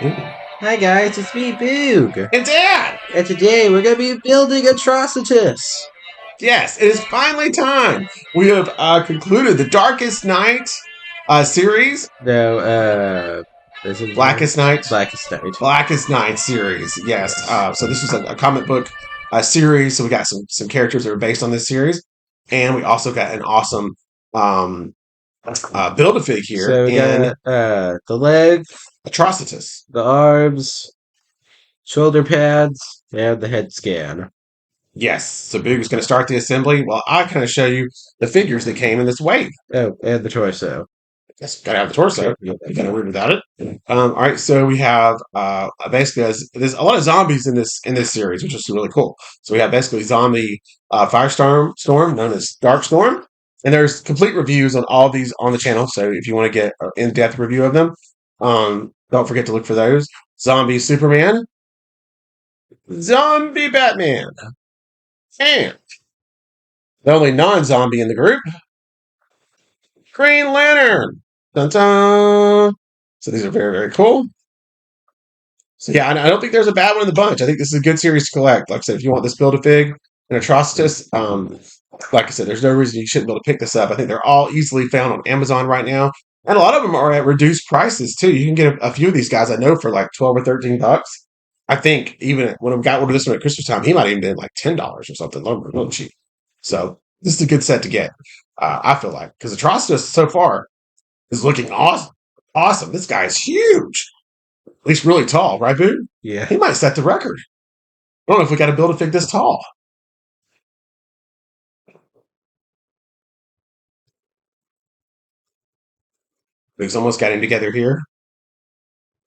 Ooh. Hi guys, it's me, Boog. And Dad! And today we're gonna be building Atrosatus. Yes, it is finally time. We have concluded the Darkest Night series, No, this is Blackest Night, Blackest Night. Blackest Night series. Yes. Yes. So this was a comic book series. So we got some characters that are based on this series, and we also got an awesome um, Build-A-Fig here So we in got the legs, Atrosatus. the arms, shoulder pads, and the head scan. Yes. So Boog is going to start the assembly. Well, I kind of show you the figures that came in this wave. Oh, and the torso. Yes, gotta have the torso. You kind of weird without it. All right, so we have basically there's a lot of zombies in this series, which is really cool. So we have basically zombie firestorm known as Dark Storm, and there's complete reviews on all of these on the channel. So if you want to get an in-depth review of them, don't forget to look for those. Zombie Superman, Zombie Batman, and the only non-zombie in the group, Green Lantern. Dun dun. So these are very, very cool. So yeah, I don't think there's a bad one in the bunch. I think this is a good series to collect. Like I said, if you want this Build-A-Fig and Atrocitus, like I said, there's no reason you shouldn't be able to pick this up. I think they're all easily found on Amazon right now. And a lot of them are at reduced prices too. You can get a few of these guys I know for like 12 or 13 bucks. I think even when I got one of this one at Christmas time, he might have even been like $10 or something, really cheap. So this is a good set to get. I feel like because Atrocitus so far is looking awesome. Awesome. This guy is huge. At least really tall, right, Boo? Yeah. He might set the record. I don't know if we got to build a fig this tall. We've almost got him together here.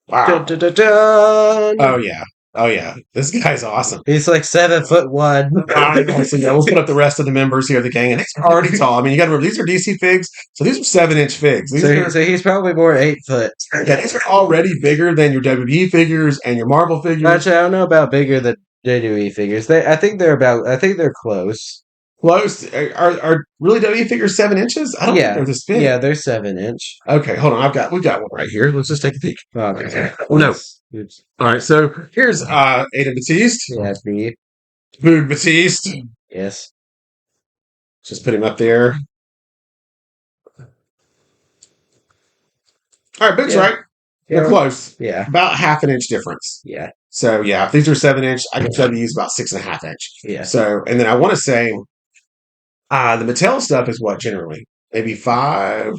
Dun, Wow. dun, dun, dun. Oh yeah. Oh yeah. This guy's awesome. He's like 7'1". So yeah, we'll put up the rest of the members here of the gang, and he's already tall. I mean, you got to remember these are DC figs, so these are 7-inch figs. So he's probably more 8 foot. Yeah, these are already bigger than your WB figures and your Marvel figures. Actually, I don't know about bigger than WWE figures. I think they're close. Close. Are really WB figures 7 inches? I don't think they're this big. Yeah, they're 7 inch. Okay, hold on. We've got one right here. Let's just take a peek. Okay. Oh no. Oops. All right, so here's Aiden Batiste, Yeah, me. Boog Batiste. Yes. Just put him up there. All right, Boog's Yeah. right. They're close. Yeah. About half an inch difference. Yeah. So yeah, if these are 7 inch, I can W's about 6.5 inch. Yeah. So and then I want to say, the Mattel stuff is what generally maybe 5,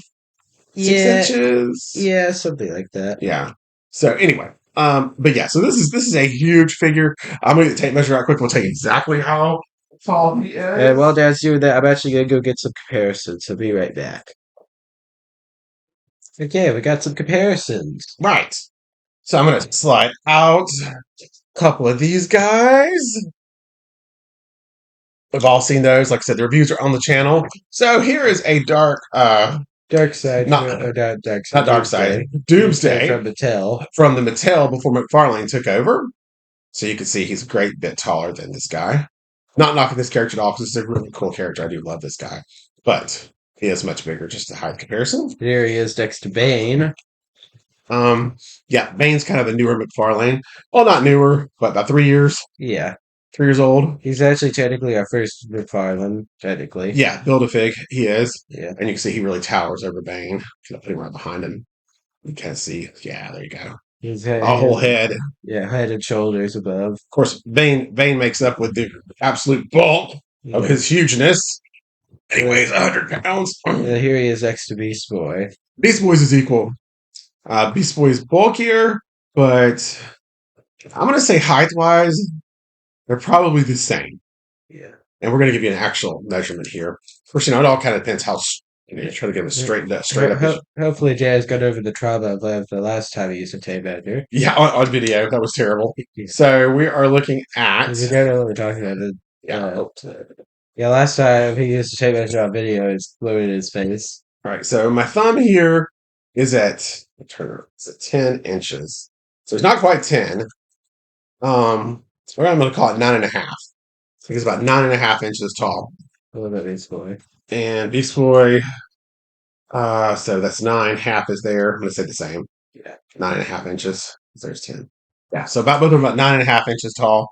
6 inches. Yeah, something like that. Yeah. So anyway, but yeah, so this is a huge figure. I'm going to take measure out quick. We'll tell you exactly how tall he is. And while Dad's doing that, I'm actually gonna go get some comparisons. So be right back. Okay, we got some comparisons. Right. So I'm going to slide out a couple of these guys. We've all seen those. Like I said, the reviews are on the channel. So here is a dark, Dark Side, not Dark Side, not Dark Side, Doomsday from Mattel. from the Mattel before McFarlane took over. So you can see he's a great bit taller than this guy. Not knocking this character at all because it's a really cool character. I do love this guy, but he is much bigger. Just to height comparison. Here he is next to Bane. Yeah, Bane's kind of a newer McFarlane. Well, not newer, but about 3 years. Yeah. 3 years old. He's actually technically our first McFarlane, technically. Yeah, Build-A-Fig, he is. Yeah. And you can see he really towers over Bane. Can I put him right behind him? You can see. Yeah, there you go. His A whole head. Yeah, head and shoulders above. Of course, Bane makes up with the absolute bulk of his hugeness. He weighs 100 pounds. Here he is next to Beast Boy. Beast Boys is equal. Beast Boy is bulkier, but I'm going to say height-wise, they're probably the same. Yeah. And we're going to give you an actual measurement here. Of course, it all kind of depends how you try to give a straight up. Hopefully, Jazz got over the trauma of the last time he used a tape measure. Yeah, on video. That was terrible. So we are looking at. We don't know what we're talking about. Yeah, last time he used a tape measure on video, it's blowing in his face. All right, so my thumb here is at 10 inches. So it's not quite 10. So I'm going to call it 9.5. I think it's about 9.5 inches tall. I love that Beast Boy. And Beast Boy, so that's 9. Half is there. I'm going to say the same. Yeah. 9.5 inches. There's 10. Yeah, so about both of them about 9.5 inches tall.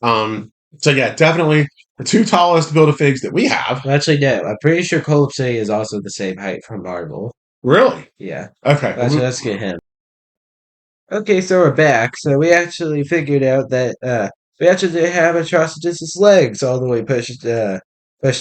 So yeah, definitely the two tallest Build-A-Figs that we have. Well, actually, no. I'm pretty sure Cole City is also the same height from Marvel. Really? Yeah. Okay. Actually, let's get him. Okay, so we're back. So we actually figured out that we actually have Atrosatus' legs all the way pushed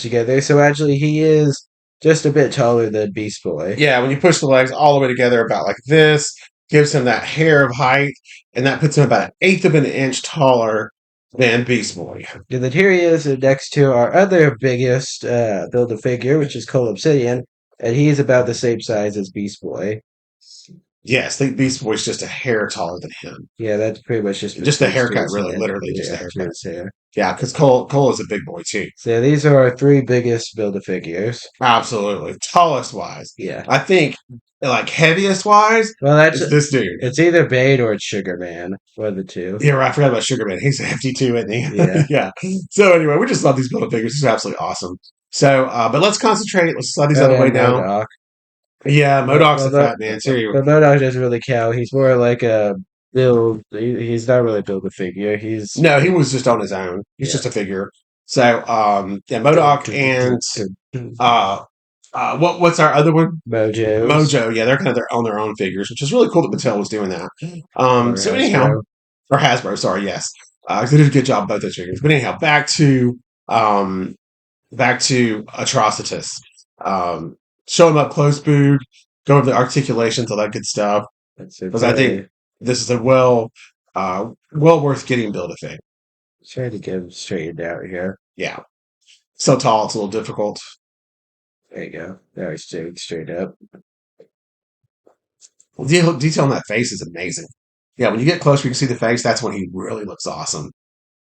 together. So actually, he is just a bit taller than Beast Boy. Yeah, when you push the legs all the way together about like this, gives him that hair of height, and that puts him about an eighth of an inch taller than Beast Boy. And then here he is next to our other biggest Build-A-Figure, which is Cole Obsidian, and he's about the same size as Beast Boy. Yes, I think Beast Boy's just a hair taller than him. Yeah, that's pretty much Just the between haircut, his really, head. literally just the Yeah, haircut. his hair. Yeah, because Cole is a big boy too. So yeah, these are our three biggest Build-A-Figures. Absolutely. Tallest wise. Yeah. I think like heaviest wise Well, that's is this dude. it's either Bane or it's Sugar Man. One of the two. Yeah, right. I forgot about Sugar Man. He's hefty too, isn't he? Yeah. Yeah. So anyway, we just love these Build-A-Figures. It's absolutely awesome. So, but let's concentrate. Let's slide these out of the way now. MODOK. Yeah, Modoc's a Well, fat man too. but MODOK doesn't really count. He's more like a he's not really Build-A-Figure. He's No, he was just on his own. He's yeah. just a figure. So, yeah, Modoc and what's our other one? Mojos. Mojo. Yeah, they're kind of on their own figures, which is really cool that Mattel was doing that. Or So anyhow, Hasbro. or Hasbro, sorry, yes, they did a good job of both those figures. But anyhow, um, back to Atrosatus. Show him up close, Boog. Go over the articulations, all that good stuff. Because I think this is a well worth getting Build-A-Fig. Try to get him straightened out here. Yeah, so tall, it's a little difficult. There you go. Now he's straight up. Detail on that face is amazing. Yeah, when you get closer, you can see the face. That's when he really looks awesome.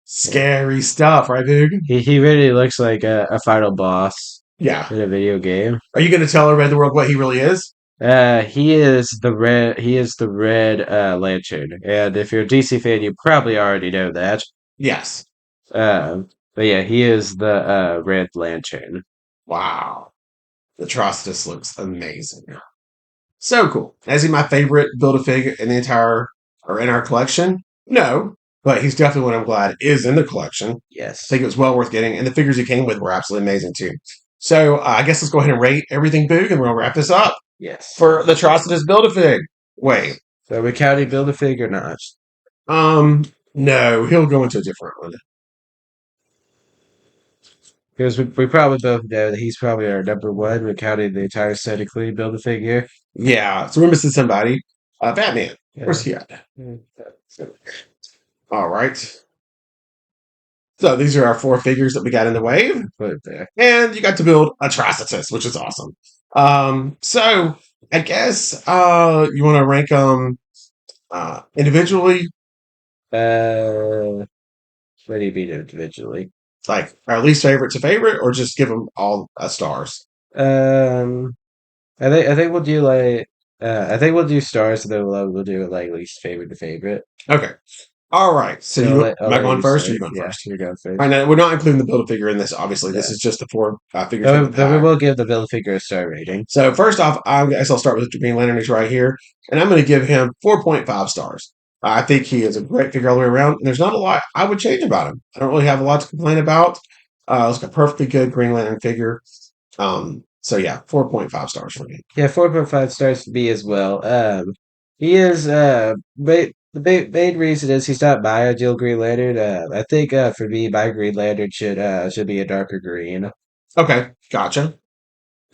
Scary stuff, right, Boog? He really looks like a final boss Yeah. in a video game. Are you going to tell everybody in the world what he really is? He is the red. He is the Red Lantern, and if you're a DC fan, you probably already know that. Yes. But yeah, he is the Red Lantern. Wow. The Atrocitus looks amazing. So cool. Is he my favorite Build-A-Fig in the entire or in our collection? No, but he's definitely one I'm glad is in the collection. Yes. I think it was well worth getting, and the figures he came with were absolutely amazing too. So I guess let's go ahead and rate everything, Boog, and we'll wrap this up. Yes. For the Atrocitus Build-A-Fig. Wait. So are we counting Build-A-Fig or not? No, he'll go into a different one. Because we probably both know that he's probably our number one. We're counting the entire aesthetically Build-A-Figure. Yeah, so we're missing somebody. Batman. Where's he at? All right. So these are our 4 figures that we got in the wave. Put it there. And you got to build Atrocitus, which is awesome. So I guess you want to rank them individually? What do you mean individually? Like our least favorite to favorite, or just give them all stars? Um, I think we'll do like I think we'll do stars, and then we'll do like least favorite to favorite. Okay. All right. So am I going first, or you going yeah, first? you're going first. All right, now, we're not including the Build-A-Figure in this, obviously. This Yeah. is just the 4 figures. Then we will give the Build-A-Figure a star rating. So first off, I guess I'll start with the Green Lantern. He's right here, and I'm going to give him 4.5 stars. I think he is a great figure all the way around, and there's not a lot I would change about him. I don't really have a lot to complain about. It's a perfectly good Green Lantern figure. So yeah, 4.5 stars for me. Yeah, 4.5 stars for me as well. He is the main reason is he's not my ideal Green Lantern. I think for me, my Green Lantern should be a darker green. Okay, gotcha.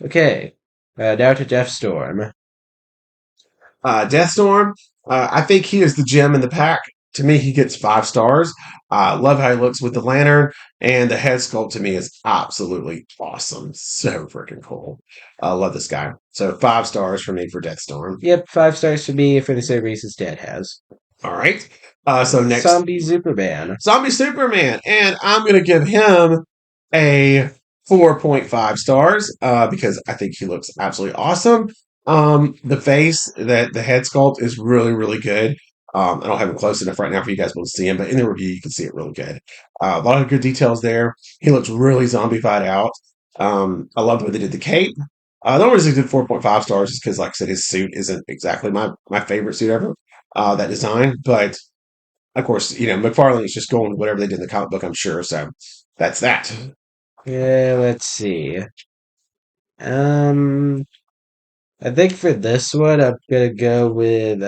Okay, now to Deathstorm. Deathstorm, I think he is the gem in the pack. To me, he gets 5 stars. I love how he looks with the lantern, and the head sculpt to me is absolutely awesome. So freaking cool. I love this guy. So 5 stars for me for Deathstorm. Yep, 5 stars for me for the same reasons Dad has. All right. So next, Zombie Superman. Zombie Superman, and I'm going to give him a 4.5 stars because I think he looks absolutely awesome. The face, the head sculpt is really, really good. I don't have him close enough right now for you guys to see him, but in the review you can see it really good. A lot of good details there. He looks really zombified out. I love the way they did the cape. The only reason he did 4.5 stars is because, like I said, his suit isn't exactly my favorite suit ever. that design. But of course, McFarlane is just going with whatever they did in the comic book, I'm sure. So that's that. Yeah, let's see. Um, I think for this one, I'm gonna go with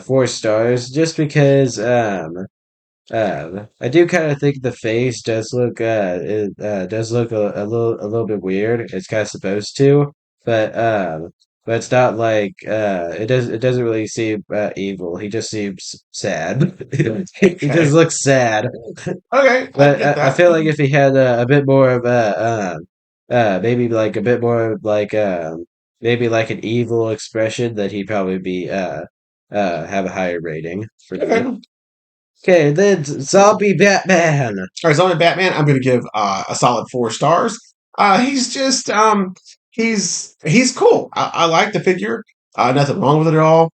4 stars, just because I do kind of think the face does look a little bit weird. It's kind of supposed to, but but it's not like it doesn't really seem evil. He just seems sad. He Okay. just looks sad. Okay, I But get I that. feel like if he had a bit more of maybe like a bit more of like maybe like an evil expression, that he'd probably be have a higher rating for me. Okay. Okay, then Zombie Batman. All right, Zombie Batman, I'm going to give a solid 4 stars. He's just he's cool. I like the figure. Nothing wrong with it at all.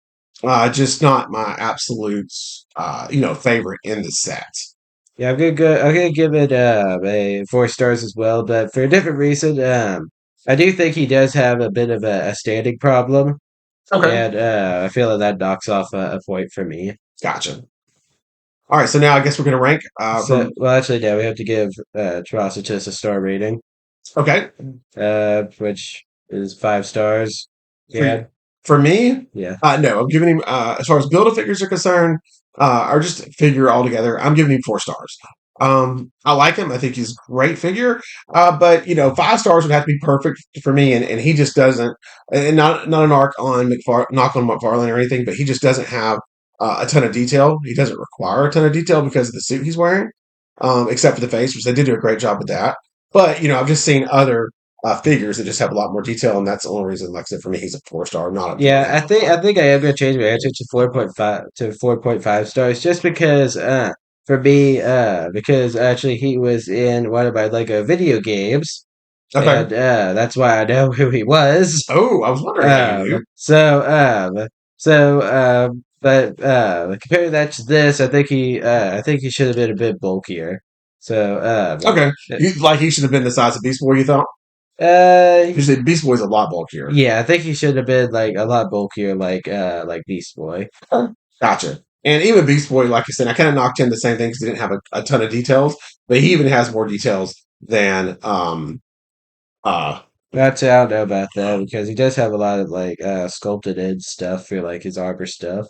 Just not my absolute favorite in the set. Yeah, I'm gonna give it a 4 stars as well, but for a different reason. I do think he does have a bit of a standing problem, Okay, and I feel that that knocks off a point for me. gotcha. All right, so now I guess we're going to rank So, from. well, actually, no, we have to give Atrosatus a star rating, Okay, which is 5 stars. for Yeah, for me, yeah, no, I'm giving him as far as build a figures are concerned, or just figure altogether. I'm giving him 4 stars. I like him. I think he's a great figure. But 5 stars would have to be perfect for me, and he just doesn't. And not an arc on knock on McFarlane or anything, but he just doesn't have a ton of detail. He doesn't require a ton of detail because of the suit he's wearing, except for the face, which they did do a great job with that. But I've just seen other figures that just have a lot more detail, and that's the only reason, like I said, for me, he's a 4 star, not a yeah. really. I think I am gonna change my answer to 4.5 stars, just because for me because actually he was in one of my Lego video games, Okay. and that's why I know who he was. Oh, I was wondering how you Um, knew. so, but comparing that to this, I think he should have been a bit bulkier. So, Okay, he should have been the size of Beast Boy. You thought? uh, Usually, Beast Boy's a lot bulkier. yeah, I think he should have been like a lot bulkier, like Beast Boy. Gotcha. And even Beast Boy, like I said, I kind of knocked him the same thing because he didn't have a ton of details, but he even has more details than uh That's I don't know about that, because he does have a lot of like sculpted in stuff for like his armor stuff.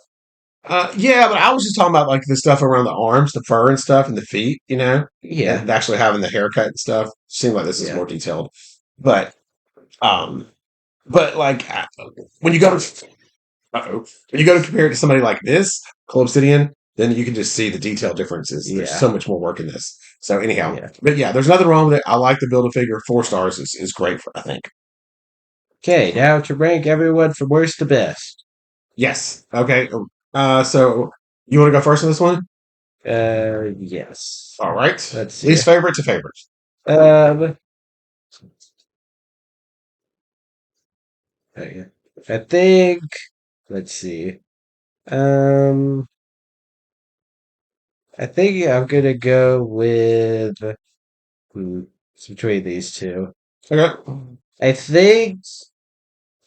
yeah, but I was just talking about like the stuff around the arms, the fur and stuff, and the feet, Yeah, and actually having the haircut and stuff. Seemed like this is yeah. more detailed, but um, but like when you go to when you go to compare it to somebody like this, Club Obsidian, then you can just see the detail differences. There's Yeah, so much more work in this. So anyhow, yeah. but yeah, there's nothing wrong with it. I like the build a figure. 4 stars is great. I think. Okay, now to rank everyone from worst to best. Yes. Okay. So you want to go first on this one? Yes. All right. Let's see. Least favorite to favorite. Um, okay. I think. Let's see. Um, I think I'm gonna go with. It's between these two. Okay. I think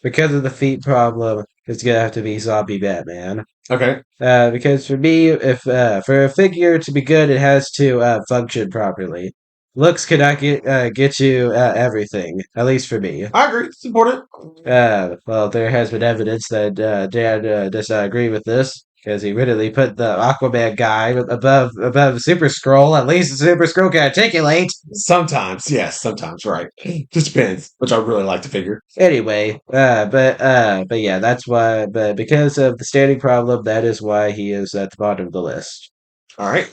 because of the feet problem, it's gonna have to be Zombie Batman. Okay. Because for me, if for a figure to be good, it has to function properly. Looks cannot get you everything, at least for me. I agree. It's important. Well, there has been evidence that Dan does not agree with this, because he literally put the Aquaman guy above Super Scroll. At least Super Scroll can articulate. Sometimes, yes. Sometimes, right. Just depends. Which I really like to figure. Anyway, but yeah, that's why. But because of the standing problem, that is why he is at the bottom of the list, All right.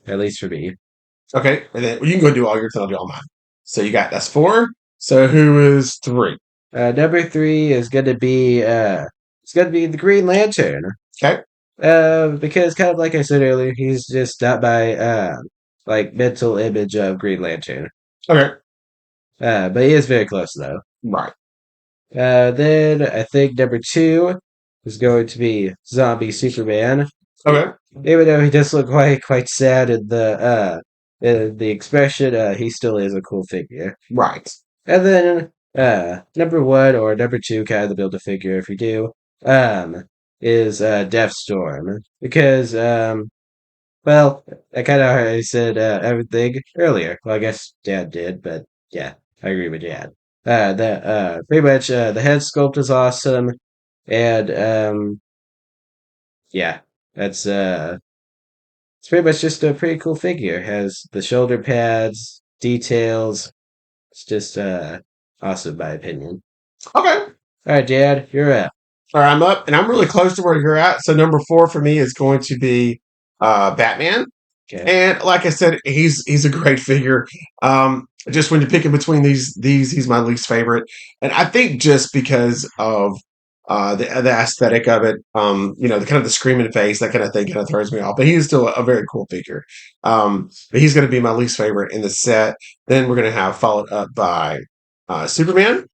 at least for me. Okay. And then you can go do all yours, and I'll do all mine. So you got that's 4. So who is 3? Number three is gonna be it's gonna be the Green Lantern. Okay. Because kind of like I said earlier, he's just not my like mental image of Green Lantern. Okay. But he is very close though. Right. Then I think number two is going to be Zombie Superman. Okay. Even though he does look quite sad in the expression, he still is a cool figure. Right. And then number one or number two, kind of the build a figure if you do. Um, is Deathstorm because well, I kind of already said everything earlier. Well, I guess Dad did, but yeah, I agree with Dad. The pretty much the head sculpt is awesome, and yeah, that's it's pretty much just a pretty cool figure. Has the shoulder pads, details. It's just awesome, in my opinion. Okay. All right, Dad, you're up. All right, I'm up, and I'm really close to where you're at. So number 4 for me is going to be Batman. Okay. And like I said, he's a great figure. Just when you're picking between these, he's my least favorite, and I think just because of the aesthetic of it, the kind of the screaming face, that kind of thing, kind of throws me off. But he's still a very cool figure. But he's going to be my least favorite in the set. Then we're going to have followed up by Superman.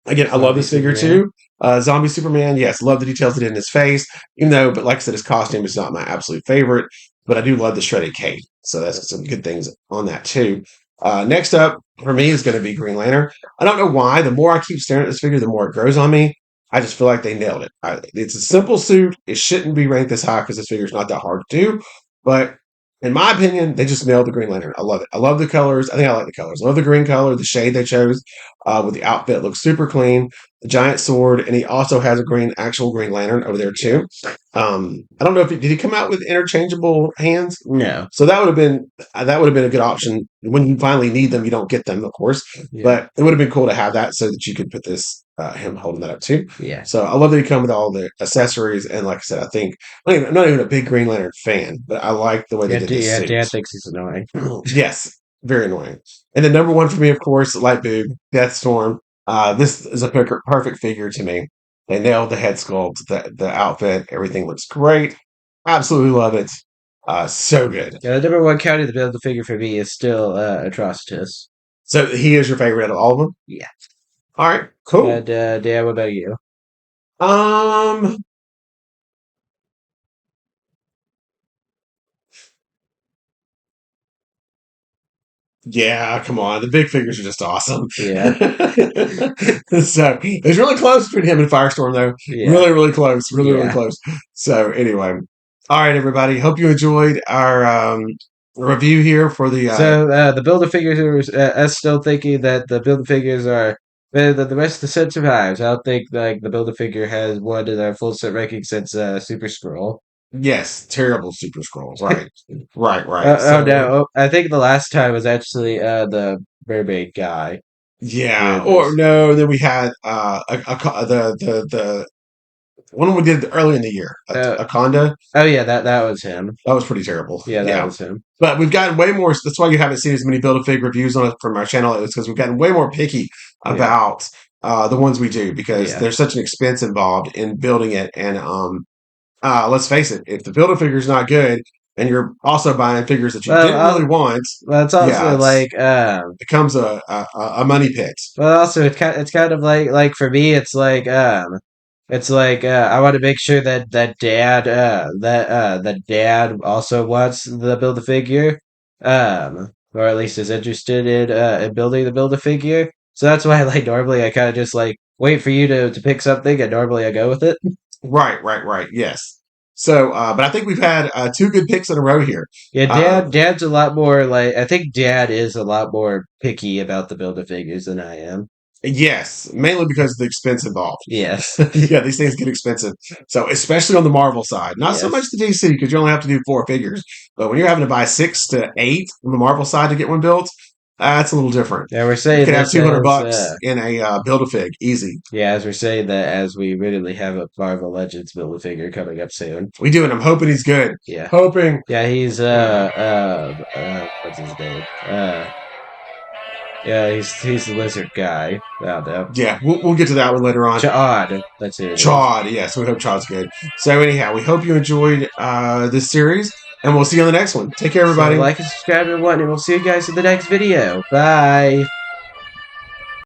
Again, I love Zombie this figure Superman. too. Zombie Superman, yes, love the details it did in his face. But like I said, his costume is not my absolute favorite, but I do love the shredded cape. So that's some good things on that too. Next up for me is going to be Green Lantern. I don't know why. The more I keep staring at this figure, the more it grows on me. I just feel like they nailed it. It's a simple suit. It shouldn't be ranked this high because this figure is not that hard to do. But in my opinion, they just nailed the Green Lantern. I love it. I love the colors. I think I like the colors. I love the green color, the shade they chose with the outfit. Looks super clean. The giant sword, and he also has a actual Green Lantern over there too. I don't know if did he come out with interchangeable hands? No. So that would have been a good option. When you finally need them, you don't get them, of course. Yeah. But it would have been cool to have that so that you could put this him holding that up too. Yeah. So I love that he come with all the accessories, and like I said, I think I'm not even a big Green Lantern fan, but I like the way they Yeah. did this suit. Dad thinks he's annoying. Yes, very annoying. And then number 1 for me, of course, Light Boob, Deathstorm. This is a perfect figure to me. They nailed the head sculpt, the outfit, everything looks great. Absolutely love it. So good. Yeah, the number one county to build the figure for me is still Atrosatus. So he is your favorite out of all of them? Yeah. All right, cool. And Dad, what about you? Um, yeah, come on. The big figures are just awesome. Yeah. So it's really close between him and Firestorm, though. Yeah. Really, really close. Really, really Yeah. close. So anyway, all right, everybody. Hope you enjoyed our review here for the. So the builder figures are us still thinking that the builder figures are better than the rest of the set survives. I don't think like the builder figure has won in our full set ranking since Super Scroll. Yes, terrible Super Scrolls. Right, right, right. Oh So no, I think the last time was actually the mermaid guy yeah, doing or this. no, then we had the one we did early in the year, Uh, Akonda. oh yeah, that was him. That was pretty terrible. Yeah, that Yeah. was him. But we've gotten way more. That's why you haven't seen as many Build-A-Fig reviews on it from our channel. It's because we've gotten way more picky Yeah, about the ones we do because yeah. there's such an expense involved in building it. And let's face it, if the Build-A-Figure is not good and you're also buying figures that you Well, didn't really want, well, it's yeah, also like becomes a money pit. well, also it's kind of like for me, it's like I want to make sure that dad also wants the build a figure, or at least is interested in building the build a figure. So that's why like normally I kind of just like wait for you to pick something, and normally I go with it. Right, right, right. Yes. So, but I think we've had 2 good picks in a row here. Yeah, Uh, dad's a lot more like I think dad is a lot more picky about the build a figures than I am. yes, mainly because of the expense involved. Yes, Yeah, these things get expensive. So, especially on the Marvel side, not so much yes. the DC because you only have to do 4 figures. But when you're having to buy 6 to 8 on the Marvel side to get one built, that's a little different. Yeah, we're You saying could have this 200 as bucks in a build a fig, easy. yeah, as we're saying that as we really have a Marvel Legends build a figure coming up soon. We do, and I'm hoping he's good. Yeah, Hoping. yeah, he's what's his name? Yeah, he's the lizard guy. I don't know. Yeah, we'll get to that one later on. Chad, that's who it is. Chad, yes, we hope Chad's good. So anyhow, we hope you enjoyed this series, and we'll see you on the next one. Take care, So everybody. like and subscribe and what, and we'll see you guys in the next video. Bye.